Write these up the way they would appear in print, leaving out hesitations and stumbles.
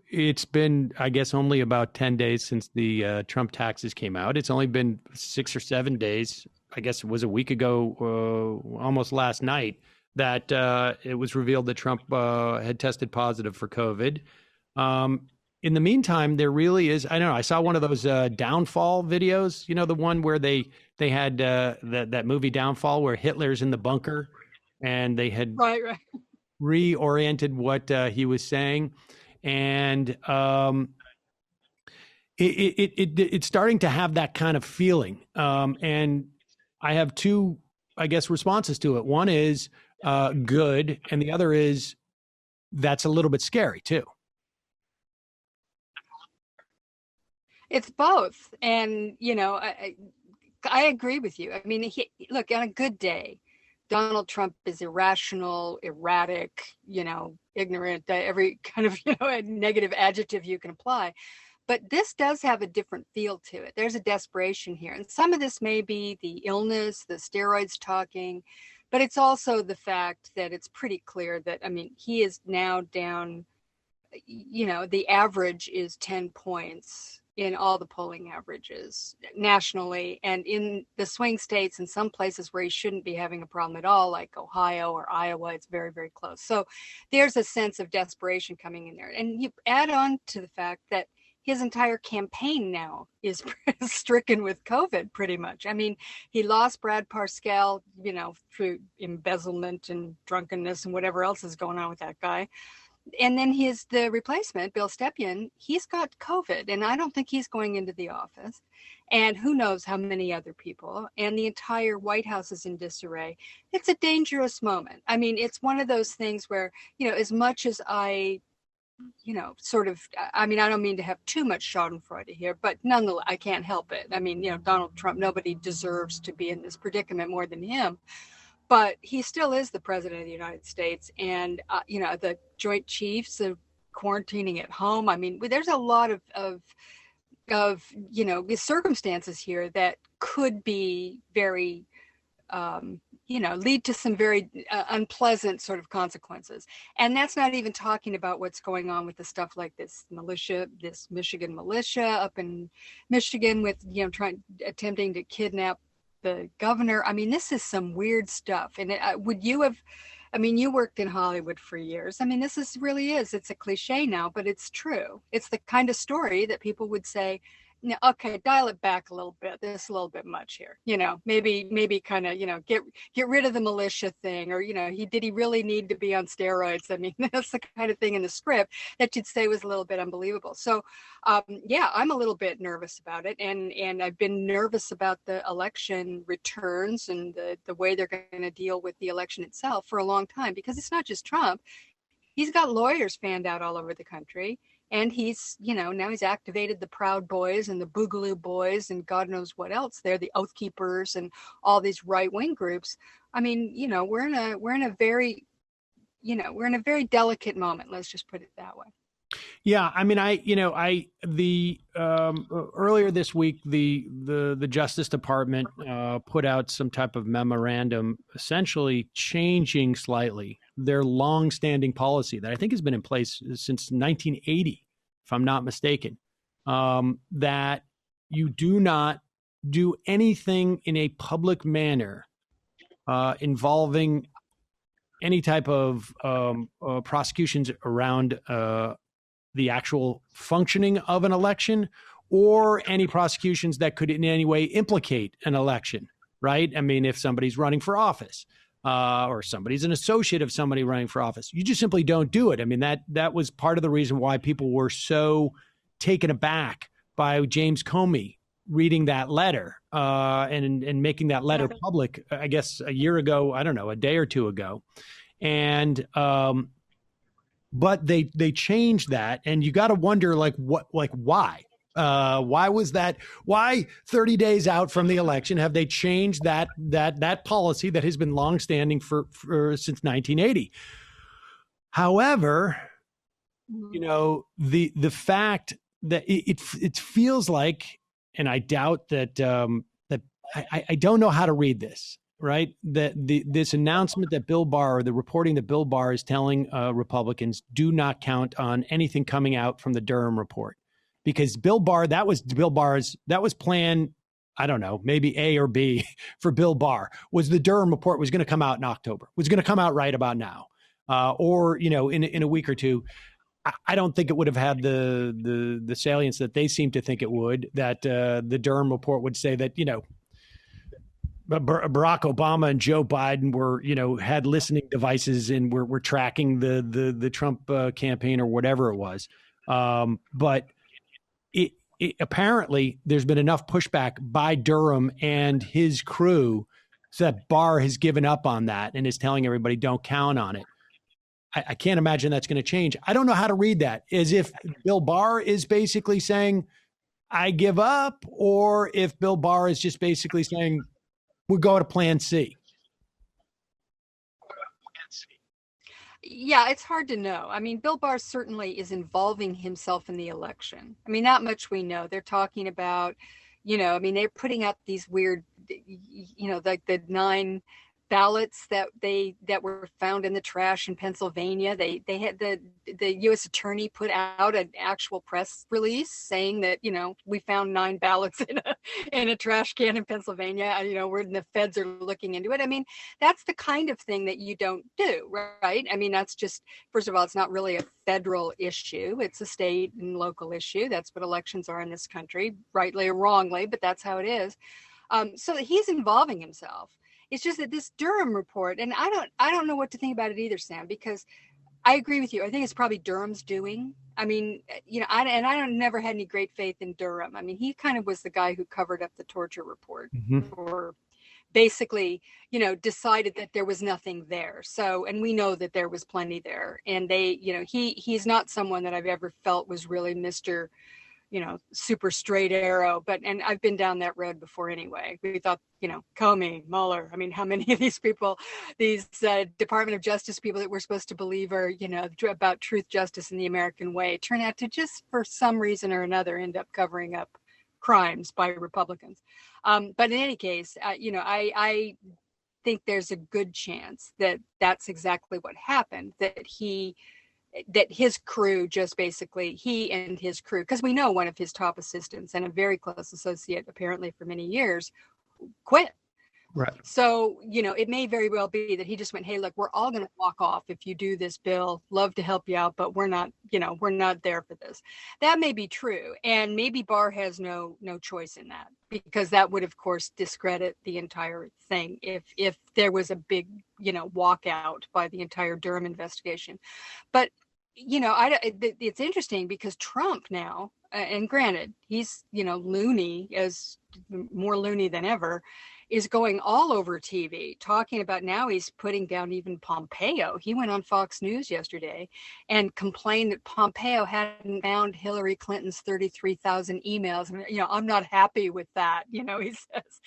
It's been, I guess, only about 10 days since the Trump taxes came out. It's only been 6 or 7 days. I guess it was a week ago, almost last night, that it was revealed that Trump had tested positive for COVID. In the meantime, there really is, I don't know, I saw one of those downfall videos, the one where they had that movie Downfall where Hitler's in the bunker and they had Right. reoriented what he was saying. And it's starting to have that kind of feeling. And I have two, I guess, responses to it. One is good, and the other is that's a little bit scary too. It's both. And, I agree with you. I mean, look, on a good day, Donald Trump is irrational, erratic, ignorant, every kind of, a negative adjective you can apply. But this does have a different feel to it. There's a desperation here. And some of this may be the illness, the steroids talking, but it's also the fact that it's pretty clear that, he is now down, the average is 10 points in all the polling averages nationally, and in the swing states, in some places where he shouldn't be having a problem at all, like Ohio or Iowa, it's very, very close. So there's a sense of desperation coming in there. And you add on to the fact that his entire campaign now is stricken with COVID pretty much. He lost Brad Parscale, through embezzlement and drunkenness and whatever else is going on with that guy. And then the replacement, Bill Stepien, he's got COVID, and I don't think he's going into the office. And who knows how many other people. And the entire White House is in disarray. It's a dangerous moment. It's one of those things where, as much as I, I don't mean to have too much schadenfreude here, but nonetheless, I can't help it. Donald Trump, nobody deserves to be in this predicament more than him. But he still is the president of the United States. And, the Joint Chiefs of quarantining at home. There's a lot of circumstances here that could be very, lead to some very unpleasant sort of consequences. And that's not even talking about what's going on with the stuff like this Michigan militia up in Michigan with, attempting to kidnap the governor. This is some weird stuff. And you worked in Hollywood for years. This really is, it's a cliche now, but it's true. It's the kind of story that people would say, okay, dial it back a little bit. This is a little bit much here. Maybe kind of, get rid of the militia thing, or, did he really need to be on steroids? That's the kind of thing in the script that you'd say was a little bit unbelievable. So, I'm a little bit nervous about it. And I've been nervous about the election returns and the way they're going to deal with the election itself for a long time, because it's not just Trump. He's got lawyers fanned out all over the country. And he's, now he's activated the Proud Boys and the Boogaloo Boys and God knows what else. They're the Oath Keepers and all these right-wing groups. We're in a very delicate moment. Let's just put it that way. Yeah, earlier this week, the Justice Department put out some type of memorandum, essentially changing slightly their longstanding policy that I think has been in place since 1980, if I'm not mistaken, that you do not do anything in a public manner involving any type of prosecutions around the actual functioning of an election, or any prosecutions that could in any way implicate an election, right? If somebody's running for office, or somebody's an associate of somebody running for office, you just simply don't do it. That was part of the reason why people were so taken aback by James Comey reading that letter and making that letter public, I guess a year ago, I don't know, a day or two ago. And but they changed that, and you got to wonder why? Why was that? Why 30 days out from the election have they changed that policy that has been longstanding for since 1980? However, the fact that it feels like, and I doubt that I don't know how to read this. right? This announcement that Bill Barr, or the reporting that Bill Barr is telling Republicans, do not count on anything coming out from the Durham report, because Bill Barr, that was plan, I don't know, maybe A or B for Bill Barr, was the Durham report was going to come out in October, was going to come out right about now, or in a week or two. I don't think it would have had the salience that they seem to think it would. That the Durham report would say that Barack Obama and Joe Biden were had listening devices and were tracking the Trump campaign or whatever it was. But it apparently there's been enough pushback by Durham and his crew so that Barr has given up on that and is telling everybody don't count on it. I can't imagine that's going to change. I don't know how to read that, as if Bill Barr is basically saying, I give up, or if Bill Barr is just basically saying, we'll go to plan C. Yeah, it's hard to know. I mean, Bill Barr certainly is involving himself in the election. I mean, that much we know. They're talking about, they're putting out these weird, like the 9 ballots that were found in the trash in Pennsylvania. They had the U.S. attorney put out an actual press release saying that we found 9 ballots in a trash can in Pennsylvania. Where the feds are looking into it. I mean, that's the kind of thing that you don't do, right? I mean, that's just, first of all, it's not really a federal issue. It's a state and local issue. That's what elections are in this country, rightly or wrongly, but that's how it is. So he's involving himself. It's just that this Durham report, and I don't know what to think about it either, Sam, because I agree with you. I think it's probably Durham's doing. I mean, I never had any great faith in Durham. I mean, he kind of was the guy who covered up the torture report, or basically, decided that there was nothing there. So, and we know that there was plenty there. And he's not someone that I've ever felt was really Mr. Super straight arrow, and I've been down that road before anyway. We thought, Comey, Mueller, I mean, how many of these people, these Department of Justice people that we're supposed to believe are, about truth, justice, and the American way, turn out to just, for some reason or another, end up covering up crimes by Republicans. But in any case, I think there's a good chance that that's exactly what happened, that his crew just basically, he and his crew, because we know one of his top assistants and a very close associate, apparently for many years, quit. Right. So, it may very well be that he just went, hey, look, we're all going to walk off if you do this, Bill. Love to help you out, but we're not there for this. That may be true. And maybe Barr has no choice in that, because that would, of course, discredit the entire thing if there was a big, walkout by the entire Durham investigation. But it's interesting because Trump now, and granted, he's, loony, as more loony than ever, is going all over TV talking about, now he's putting down even Pompeo. He went on Fox News yesterday and complained that Pompeo hadn't found Hillary Clinton's 33,000 emails. And, I'm not happy with that, he says.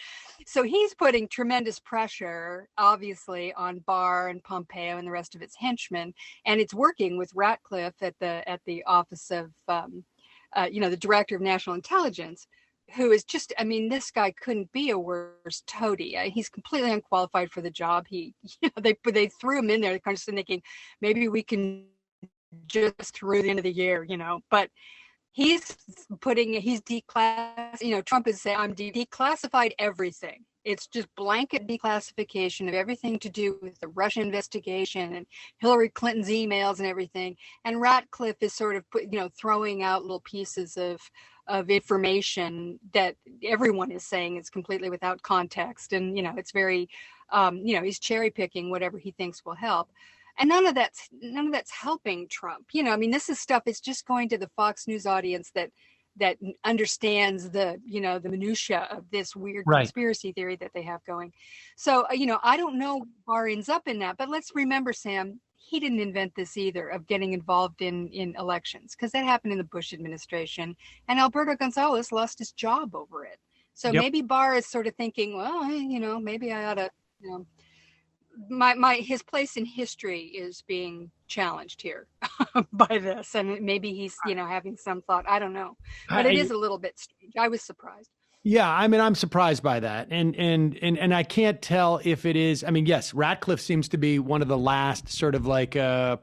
So he's putting tremendous pressure, obviously, on Barr and Pompeo and the rest of its henchmen. And it's working with Ratcliffe at the office of, the director of national intelligence, who is just, I mean, this guy couldn't be a worse toady. He's completely unqualified for the job. They threw him in there, kind of thinking maybe we can just through the end of the year, but he's declassified, Trump is saying, I'm declassified everything. It's just blanket declassification of everything to do with the Russia investigation and Hillary Clinton's emails and everything. And Ratcliffe is sort of throwing out little pieces of information that everyone is saying is completely without context. And, it's very, he's cherry picking whatever he thinks will help. And none of that's helping Trump. This is stuff, it's just going to the Fox News audience that understands the minutia of this weird conspiracy theory that they have going. So, I don't know Barr ends up in that, but let's remember, Sam, he didn't invent this either, of getting involved in elections, because that happened in the Bush administration, and Alberto Gonzales lost his job over it. So maybe Barr is sort of thinking, well, maybe I ought to, his place in history is being challenged here by this, and maybe he's having some thought. I don't know, but it is a little bit strange. I was surprised. Yeah, I mean, I'm surprised by that, and I can't tell if it is. I mean, yes, Ratcliffe seems to be one of the last sort of like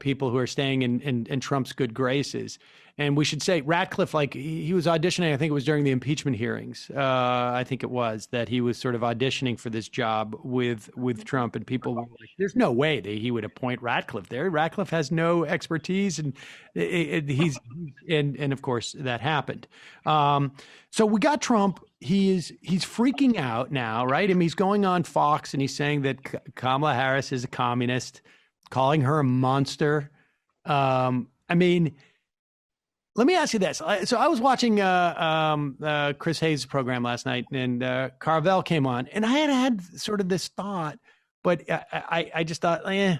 people who are staying in Trump's good graces. And we should say Ratcliffe, like he was auditioning. I think it was during the impeachment hearings. I think it was that he was sort of auditioning for this job with Trump, and people were like, "There's no way that he would appoint Ratcliffe there. Ratcliffe has no expertise, and he's and of course that happened." So we got Trump. He's freaking out now, right? I mean, he's going on Fox and he's saying that Kamala Harris is a communist, calling her a monster. I mean, let me ask you this. So I was watching Chris Hayes' program last night, and Carvel came on, and I had sort of this thought, but I just thought, eh.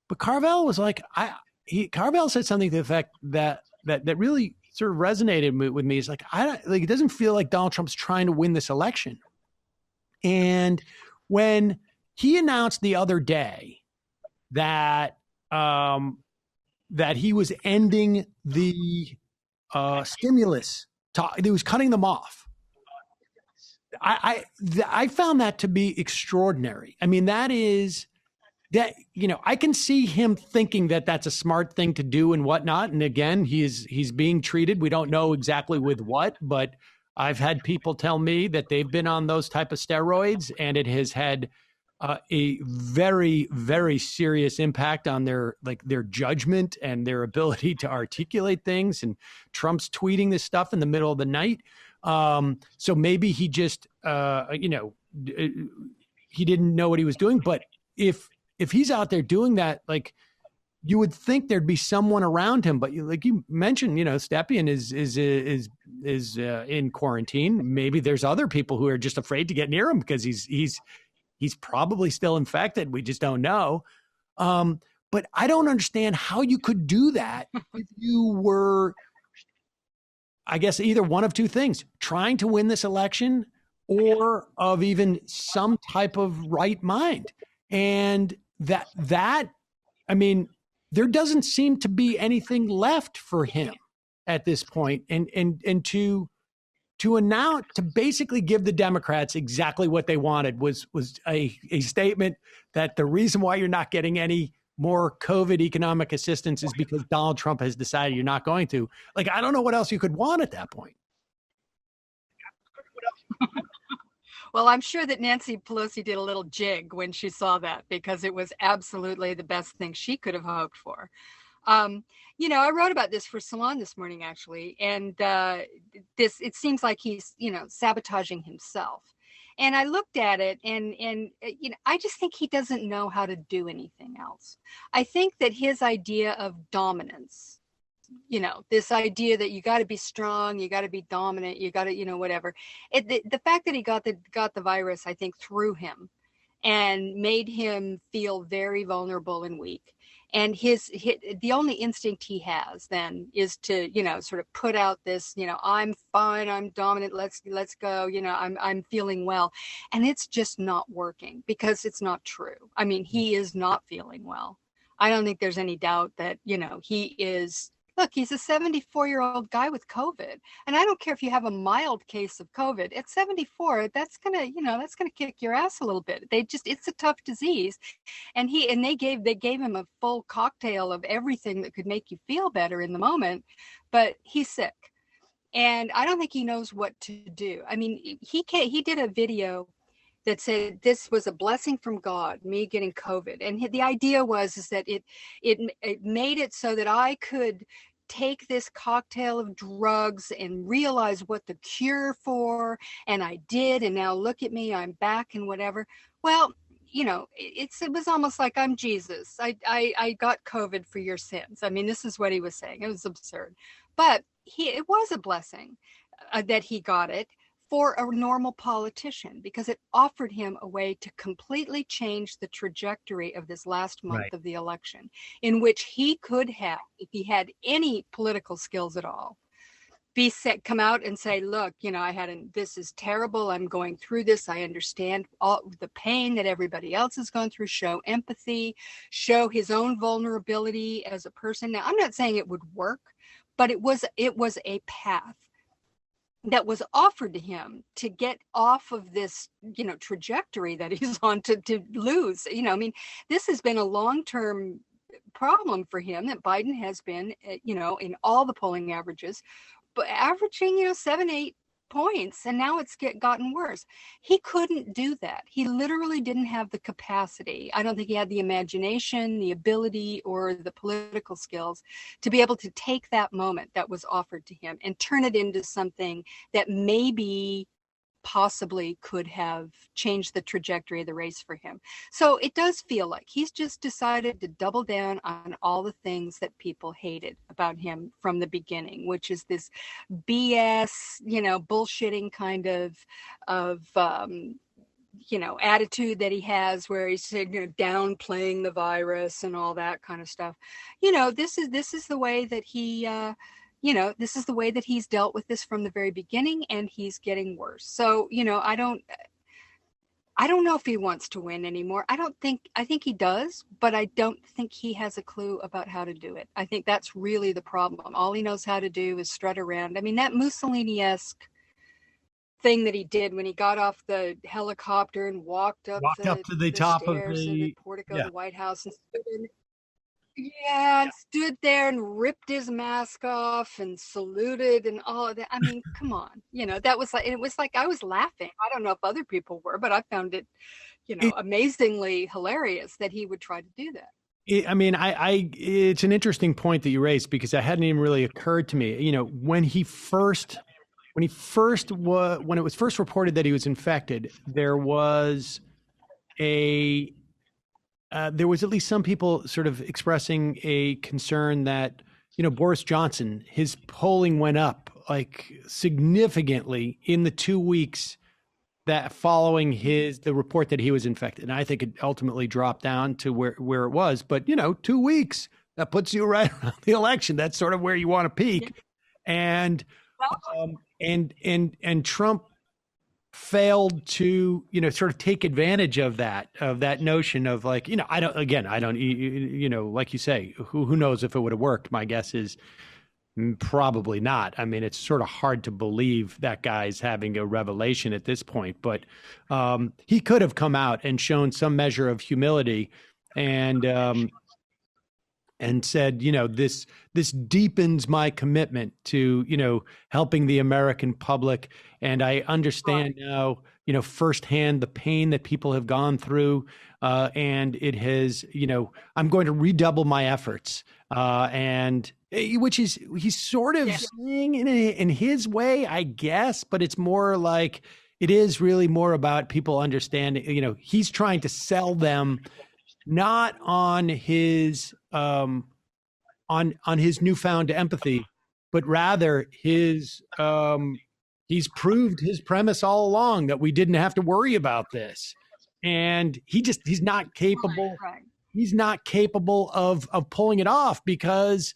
But Carvel was like, Carvel said something to the effect that really sort of resonated with me. It's like, it doesn't feel like Donald Trump's trying to win this election. And when he announced the other day that that he was ending the stimulus, he was cutting them off. I found that to be extraordinary. I mean, that, I can see him thinking that that's a smart thing to do and whatnot. And again, he's being treated. We don't know exactly with what, but I've had people tell me that they've been on those type of steroids, and it has had a very, very serious impact on their judgment and their ability to articulate things. And Trump's tweeting this stuff in the middle of the night. So maybe he just, he didn't know what he was doing. But if he's out there doing that, like, you would think there'd be someone around him, but like you mentioned, Stepien is in quarantine. Maybe there's other people who are just afraid to get near him because he's probably still infected. We just don't know. But I don't understand how you could do that if you were, I guess, either one of two things: trying to win this election, or of even some type of right mind. And that, I mean, there doesn't seem to be anything left for him at this point. And to announce, to basically give the Democrats exactly what they wanted was a statement that the reason why you're not getting any more COVID economic assistance is because Donald Trump has decided you're not going to. Like, I don't know what else you could want at that point. Well, I'm sure that Nancy Pelosi did a little jig when she saw that, because it was absolutely the best thing she could have hoped for. I wrote about this for Salon this morning, actually, and it seems like he's, sabotaging himself. And I looked at it, and I just think he doesn't know how to do anything else. I think that his idea of dominance, this idea that you got to be strong, you got to be dominant, you got to, whatever. The fact that he got the virus, I think, threw him and made him feel very vulnerable and weak. And the only instinct he has then is to, sort of put out this, I'm fine, I'm dominant, let's go, I'm feeling well. And it's just not working, because it's not true. I mean, he is not feeling well. I don't think there's any doubt that, he is. Look, he's a 74-year-old guy with COVID. And I don't care if you have a mild case of COVID. At 74, that's gonna kick your ass a little bit. It's a tough disease. And they gave him a full cocktail of everything that could make you feel better in the moment, but he's sick. And I don't think he knows what to do. I mean, he did a video that said this was a blessing from God, me getting COVID. And the idea was that it made it so that I could take this cocktail of drugs and realize what the cure for, and I did, and now look at me, I'm back and whatever. Well, it was almost like I'm Jesus. I got COVID for your sins. I mean, this is what he was saying. It was absurd. But it was a blessing that he got it for a normal politician, because it offered him a way to completely change the trajectory of this last month of the election, in which he could have, if he had any political skills at all, come out and say, look, this is terrible. I'm going through this. I understand all the pain that everybody else has gone through. Show empathy, show his own vulnerability as a person. Now, I'm not saying it would work, but it was a path. that was offered to him to get off of this, trajectory that he's on to lose. I mean, this has been a long-term problem for him, that Biden has been, in all the polling averages, but averaging, 7, 8 points, and now it's gotten worse. He couldn't do that. He literally didn't have the capacity. I don't think he had the imagination, the ability, or the political skills to be able to take that moment that was offered to him and turn it into something that maybe possibly could have changed the trajectory of the race for him. So it does feel like he's just decided to double down on all the things that people hated about him from the beginning, which is this BS, bullshitting kind of attitude that he has, where he's downplaying the virus and all that kind of stuff. This is the way that he this is the way that he's dealt with this from the very beginning, and he's getting worse. So, I don't know if he wants to win anymore. I think he does, but I don't think he has a clue about how to do it. I think that's really the problem. All he knows how to do is strut around. I mean, that Mussolini-esque thing that he did when he got off the helicopter and walked up to the top of the portico of the White House and stood there and ripped his mask off and saluted and all of that. I mean, come on, that was like, it was like I was laughing. I don't know if other people were, but I found it, amazingly hilarious that he would try to do that. It's an interesting point that you raised, because it hadn't even really occurred to me. When it was first reported that he was infected, there was at least some people sort of expressing a concern that, Boris Johnson, his polling went up like significantly in the 2 weeks that following the report that he was infected. And I think it ultimately dropped down to where it was. But, 2 weeks, that puts you right around the election. That's sort of where you want to peak. And Trump failed to, sort of take advantage of that notion of like, I don't, like you say, who knows if it would have worked. My guess is probably not. I mean, it's sort of hard to believe that guy's having a revelation at this point, but he could have come out and shown some measure of humility and said, this deepens my commitment to, helping the American public. And I understand now, firsthand the pain that people have gone through. And it has, I'm going to redouble my efforts. And which is, he's sort of saying in his way, I guess, but it's more like, it is really more about people understanding, he's trying to sell them not on his on his newfound empathy, but rather he's proved his premise all along that we didn't have to worry about this, and he's not capable. Right. He's not capable of pulling it off, because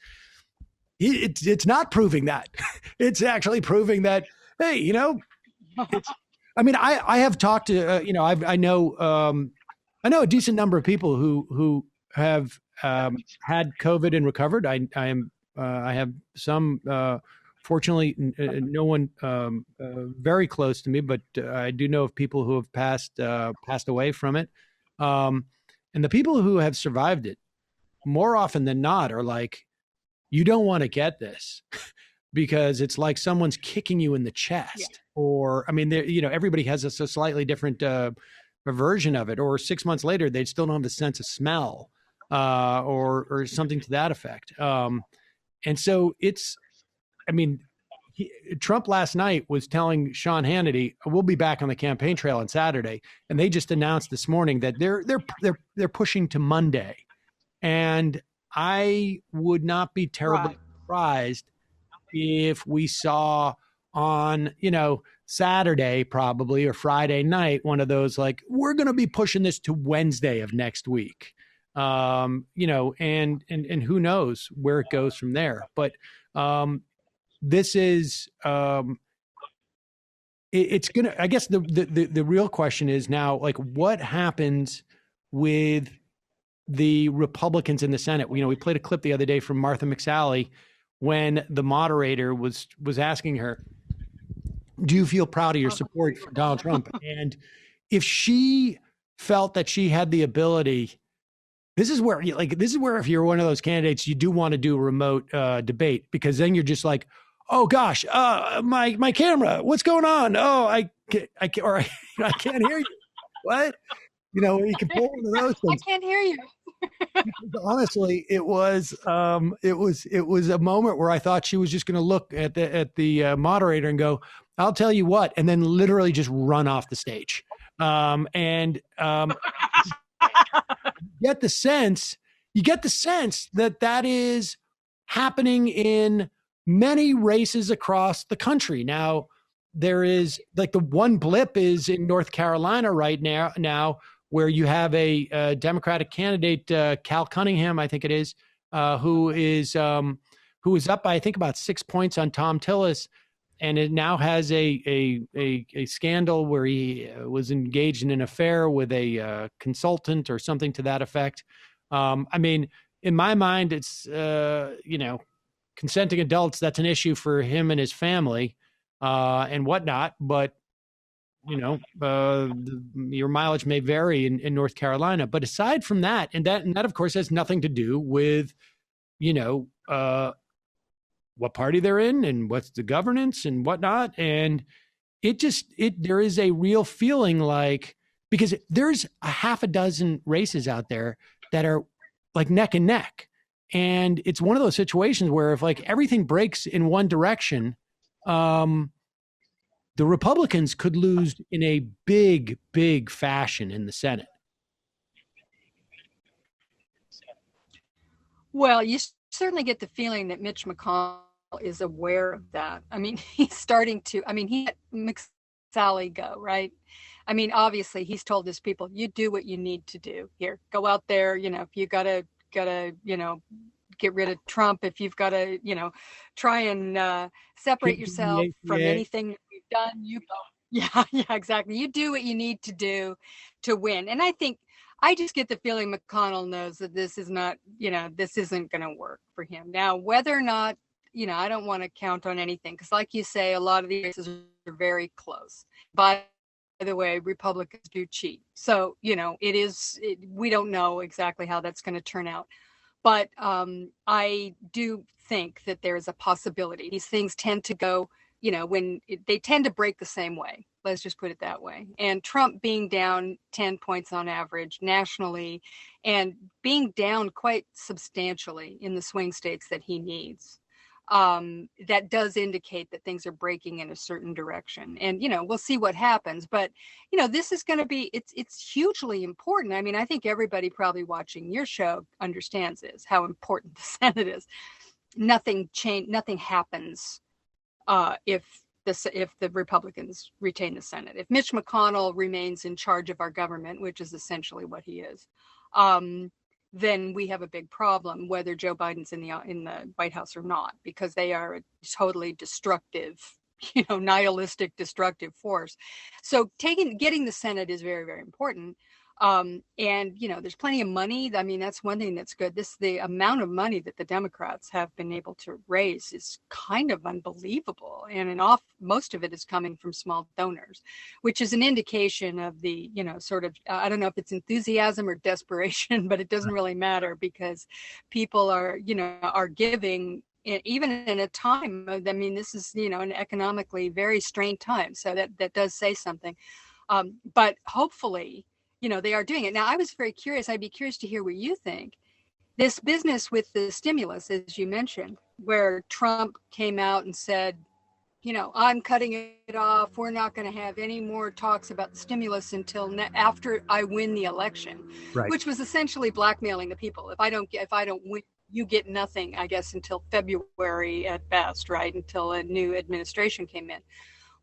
it's not proving that. It's actually proving that, hey, I have talked to I know a decent number of people who have had COVID and recovered. I have some, fortunately, no one very close to me, but I do know of people who have passed away from it. And the people who have survived it, more often than not, are like, you don't want to get this because it's like someone's kicking you in the chest, or everybody has a slightly different version of it, or 6 months later they still don't have the sense of smell or something to that effect. And so Trump last night was telling Sean Hannity, we'll be back on the campaign trail on Saturday, and they just announced this morning that they're pushing to Monday. And I would not be terribly surprised if we saw on Saturday probably, or Friday night, one of those like, we're going to be pushing this to Wednesday of next week. And who knows where it goes from there. But this is it's going to, I guess the real question is now, like, what happens with the Republicans in the Senate? We played a clip the other day from Martha McSally when the moderator was asking her, Do you feel proud of your support for Donald Trump? And if she felt that she had the ability, this is where if you're one of those candidates, you do want to do a remote debate, because then you're just like, oh gosh, my camera, what's going on? Oh, I can't hear you. What? You know, you can pull one of those things. I can't hear you. Honestly, it was a moment where I thought she was just going to look at the moderator and go, "I'll tell you what," and then literally just run off the stage. You get the sense that is happening in many races across the country. Now, there is, like, the one blip is in North Carolina right now, where you have a Democratic candidate, Cal Cunningham, I think it is, who is up by, I think, about 6 points on Tom Tillis, and it now has a scandal where he was engaged in an affair with a consultant or something to that effect. I mean, in my mind, it's consenting adults. That's an issue for him and his family and whatnot. But your mileage may vary in North Carolina. But aside from that, and that of course has nothing to do with what party they're in and what's the governance and whatnot. And there is a real feeling like, because there's a half a dozen races out there that are like neck and neck. And it's one of those situations where if like everything breaks in one direction, the Republicans could lose in a big, big fashion in the Senate. Well, you certainly get the feeling that Mitch McConnell is aware of that. I mean, he's starting to, he let McSally go, right? I mean, obviously he's told his people, you do what you need to do here, go out there. If you gotta, get rid of Trump, if you've got to, try and separate yourself from anything that we've done, you go. Yeah, exactly. You do what you need to do to win. And I just get the feeling McConnell knows that this is not, this isn't going to work for him. Now, whether or not, I don't want to count on anything, because like you say, a lot of these races are very close. By the way, Republicans do cheat. So, we don't know exactly how that's going to turn out. But I do think that there's a possibility. These things tend to go, they tend to break the same way. Let's just put it that way. And Trump being down 10 points on average nationally, and being down quite substantially in the swing states that he needs, that does indicate that things are breaking in a certain direction. And, we'll see what happens. But, this is going to be, it's hugely important. I mean, I think everybody probably watching your show understands this, how important the Senate is. Nothing happens if the Republicans retain the Senate. If Mitch McConnell remains in charge of our government, which is essentially what he is, then we have a big problem, whether Joe Biden's in the White House or not, because they are a totally destructive, nihilistic, destructive force. So getting the Senate is very, very important. And, there's plenty of money. I mean, that's one thing that's good. The amount of money that the Democrats have been able to raise is kind of unbelievable. And most of it is coming from small donors, which is an indication of the, sort of, I don't know if it's enthusiasm or desperation, but it doesn't really matter, because people are giving, even in a time, I mean, this is, an economically very strained time. So that does say something. But hopefully, they are doing it. Now, I was very curious. I'd be curious to hear what you think. This business with the stimulus, as you mentioned, where Trump came out and said, I'm cutting it off. We're not going to have any more talks about the stimulus until after I win the election, right. Which was essentially blackmailing the people. If I don't win, you get nothing, I guess, until February at best, right? Until a new administration came in.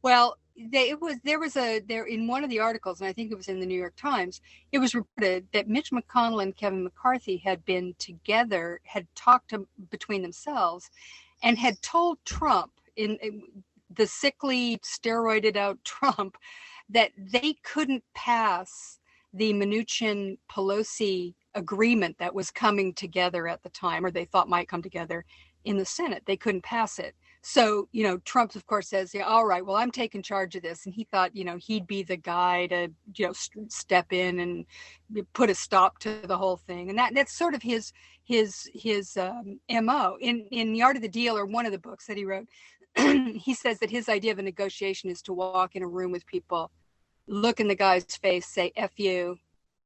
Well, there was in one of the articles, and I think it was in the New York Times, it was reported that Mitch McConnell and Kevin McCarthy had been together, had talked between themselves, and had told Trump, in the sickly, steroided out Trump, that they couldn't pass the Mnuchin Pelosi agreement that was coming together at the time, or they thought might come together in the Senate. They couldn't pass it. So, Trump, of course, says, yeah, all right, well, I'm taking charge of this. And he thought, he'd be the guy to, step in and put a stop to the whole thing. And that's sort of his MO. In The Art of the Deal, or one of the books that he wrote, he says that his idea of a negotiation is to walk in a room with people, look in the guy's face, say, F you,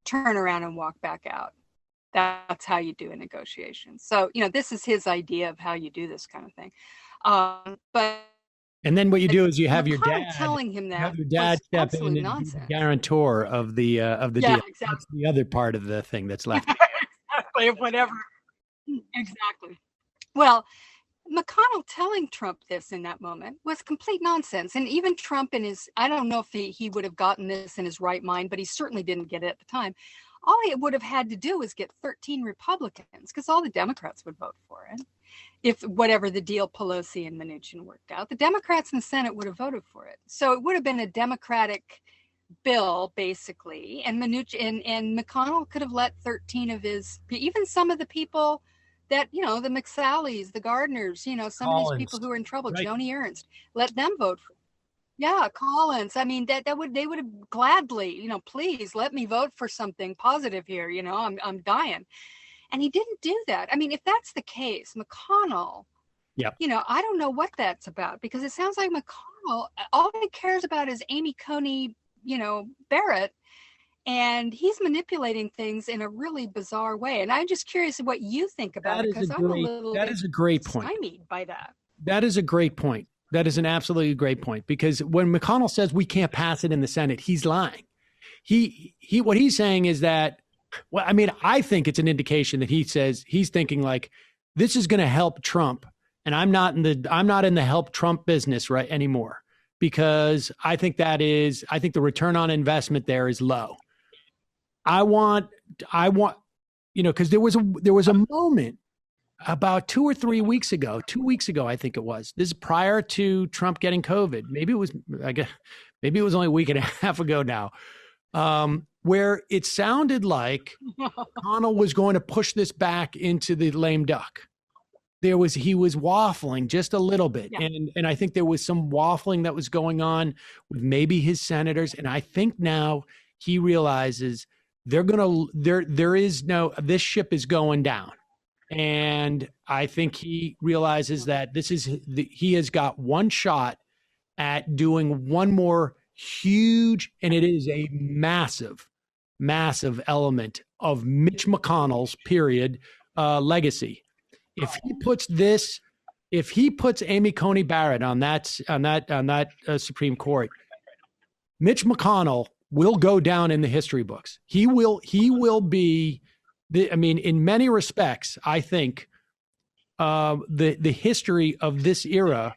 turn around and walk back out. That's how you do a negotiation. So, this is his idea of how you do this kind of thing. And then what you do is you have your McConnell dad telling him that, have your dad step in and be the guarantor of the deal. Exactly. That's the other part of the thing that's left. Exactly, whatever. Exactly. Well, McConnell telling Trump this in that moment was complete nonsense. And even Trump I don't know if he would have gotten this in his right mind, but he certainly didn't get it at the time. All he would have had to do was get 13 Republicans, because all the Democrats would vote for it. If whatever the deal Pelosi and Mnuchin worked out, the Democrats in the Senate would have voted for it. So it would have been a Democratic bill, basically. And Mnuchin and McConnell could have let 13 of even some of the people that, the McSallys, the Gardners, some Collins. of these people who are in trouble, right. Joni Ernst, let them vote for it. Yeah, Collins. I mean, they would have gladly, please let me vote for something positive here. I'm dying. And he didn't do that. I mean, if that's the case, McConnell, yep. I don't know what that's about, because it sounds like McConnell, all he cares about is Amy Coney, Barrett, and he's manipulating things in a really bizarre way. And I'm just curious what you think about it, because I'm a little that is a great point. stymied by that. That is a great point. That is an absolutely great point, because when McConnell says we can't pass it in the Senate, he's lying. What he's saying is that, well, I mean, I think it's an indication that he says he's thinking like, this is going to help Trump, and I'm not in the help Trump business right anymore, because I think the return on investment there is low. I want, because there was a moment about 2 weeks ago, I think it was. This is prior to Trump getting COVID. Maybe it was only a week and a half ago now, where it sounded like McConnell was going to push this back into the lame duck. He was waffling just a little bit. Yeah. And I think there was some waffling that was going on with maybe his senators. And I think now he realizes this ship is going down. And I think he realizes that he has got one shot at doing one more huge, and it is a massive, massive element of Mitch McConnell's legacy. If he puts Amy Coney Barrett on that Supreme Court, Mitch McConnell will go down in the history books. He will be. In many respects, I think the history of this era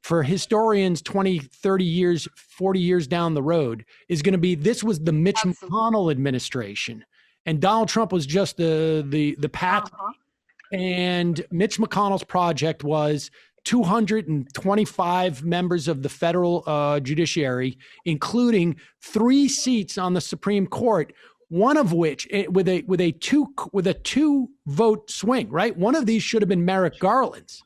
for historians 20, 30 years, 40 years down the road is going to be, this was the Mitch McConnell administration, and Donald Trump was just the path. Uh-huh. And Mitch McConnell's project was 225 members of the federal judiciary, including 3 seats on the Supreme Court, one of which with a two vote swing, right? One of these should have been Merrick Garland's.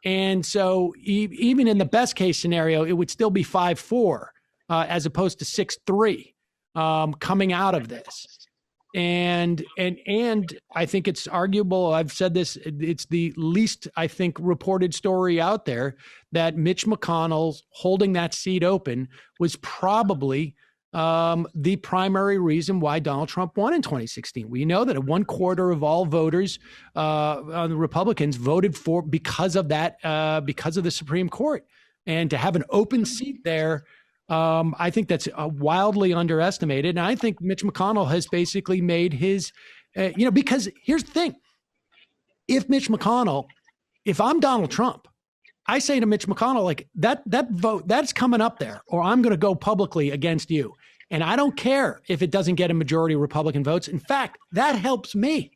And so even in the best case scenario, it would still be 5-4 as opposed to 6-3 coming out of this. And I think it's arguable. I've said this, it's the least, I think, reported story out there that Mitch McConnell's holding that seat open was probably the primary reason why Donald Trump won in 2016. We know that 1/4 of all voters, the Republicans, voted for because of that, because of the Supreme Court. And to have an open seat there, I think that's wildly underestimated. And I think Mitch McConnell has basically made his, because here's the thing. If I'm Donald Trump, I say to Mitch McConnell, like that vote, that's coming up there, or I'm going to go publicly against you. And I don't care if it doesn't get a majority of Republican votes. In fact, that helps me.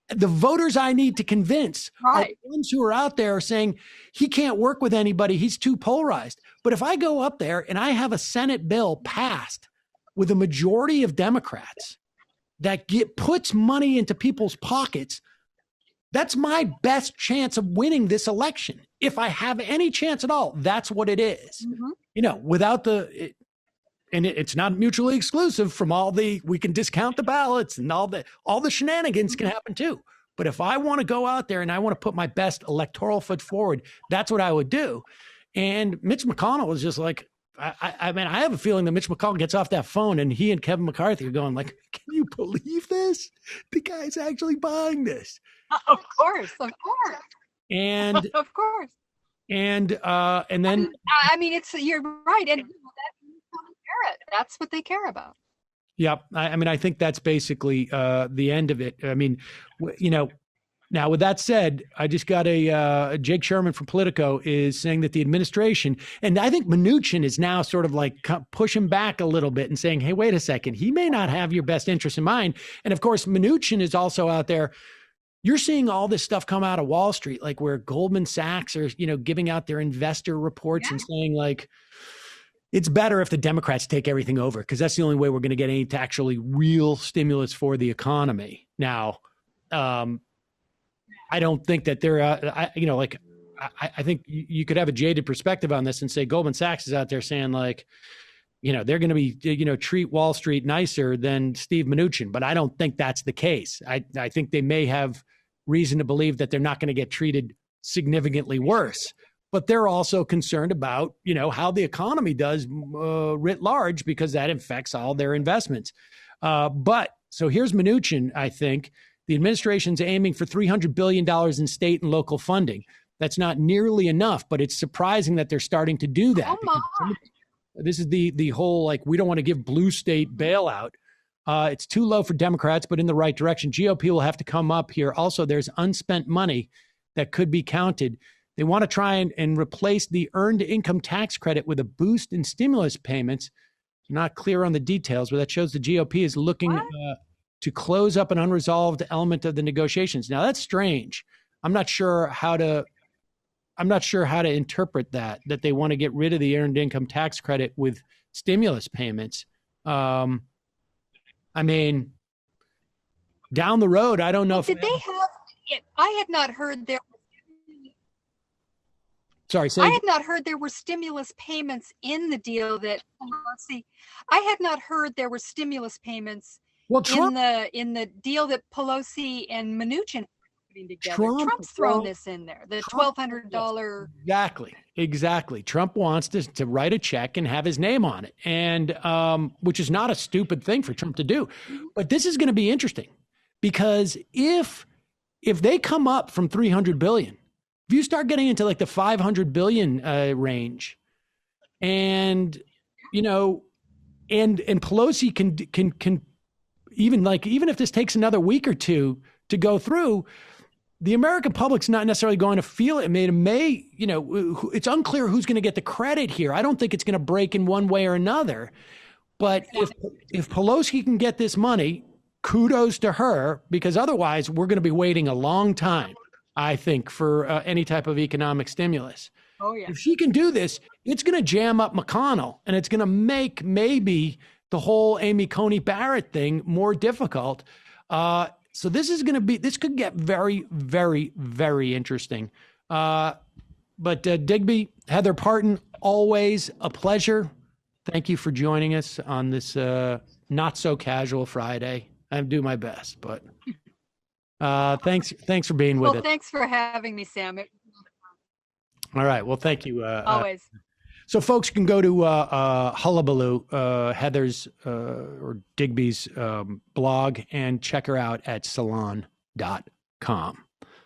The voters I need to convince are the ones who are out there saying he can't work with anybody, he's too polarized. But if I go up there and I have a Senate bill passed with a majority of Democrats that puts money into people's pockets, that's my best chance of winning this election. if I have any chance at all, that's what it is. Mm-hmm. Without it's not mutually exclusive from we can discount the ballots and all the shenanigans can happen too. But if I want to go out there and I want to put my best electoral foot forward, that's what I would do. And Mitch McConnell was just like, I mean, I have a feeling that Mitch McConnell gets off that phone and he and Kevin McCarthy are going like, can you believe this? The guy's actually buying this. Of course. And of course. And then I mean, you're right. And that's what they care about. Yep. I mean, I think that's basically the end of it. I mean, now with that said, I just got Jake Sherman from Politico is saying that the administration, and I think Mnuchin is now sort of like pushing back a little bit and saying, hey, wait a second, he may not have your best interest in mind. And of course, Mnuchin is also out there. You're seeing all this stuff come out of Wall Street, like where Goldman Sachs are, giving out their investor reports and saying like, it's better if the Democrats take everything over because that's the only way we're going to get any actually real stimulus for the economy. Now, I don't think that I think you could have a jaded perspective on this and say Goldman Sachs is out there saying like, they're going to be, treat Wall Street nicer than Steve Mnuchin, but I don't think that's the case. I think they may have reason to believe that they're not going to get treated significantly worse. But they're also concerned about, how the economy does writ large because that affects all their investments. So here's Mnuchin, I think. The administration's aiming for $300 billion in state and local funding. That's not nearly enough, but it's surprising that they're starting to do that. This is the whole, like, we don't want to give blue state bailout. It's too low for Democrats, but in the right direction. GOP will have to come up here. Also, there's unspent money that could be counted. They want to try and replace the earned income tax credit with a boost in stimulus payments. Not clear on the details, but that shows the GOP is looking to close up an unresolved element of the negotiations. Now that's strange. I'm not sure how to interpret that they want to get rid of the earned income tax credit with stimulus payments. I mean, down the road, I don't know if they have. I had not heard there. Sorry, I had not heard there were stimulus payments in the deal that Pelosi. I had not heard there were stimulus payments in the deal that Pelosi and Mnuchin were putting together. Trump's thrown this in there. The $1,200. Exactly. Trump wants to write a check and have his name on it, and which is not a stupid thing for Trump to do. But this is going to be interesting because if they come up from $300 billion. If you start getting into like the 500 billion range, and and Pelosi can even if this takes another week or two to go through, the American public's not necessarily going to feel it. It may it's unclear who's going to get the credit here. I don't think it's going to break in one way or another. But if Pelosi can get this money, kudos to her, because otherwise we're going to be waiting a long time, I think, for any type of economic stimulus. Oh, yeah. If she can do this, it's going to jam up McConnell, and it's going to make maybe the whole Amy Coney Barrett thing more difficult. So this could get very, very, very interesting. But Digby, Heather Parton, always a pleasure. Thank you for joining us on this not so casual Friday. I do my best, but thanks for being with us. Well, thanks for having me, Sam. All right. Well, thank you. Always. So folks can go to Hullabaloo, Heather's or Digby's blog, and check her out at salon.com.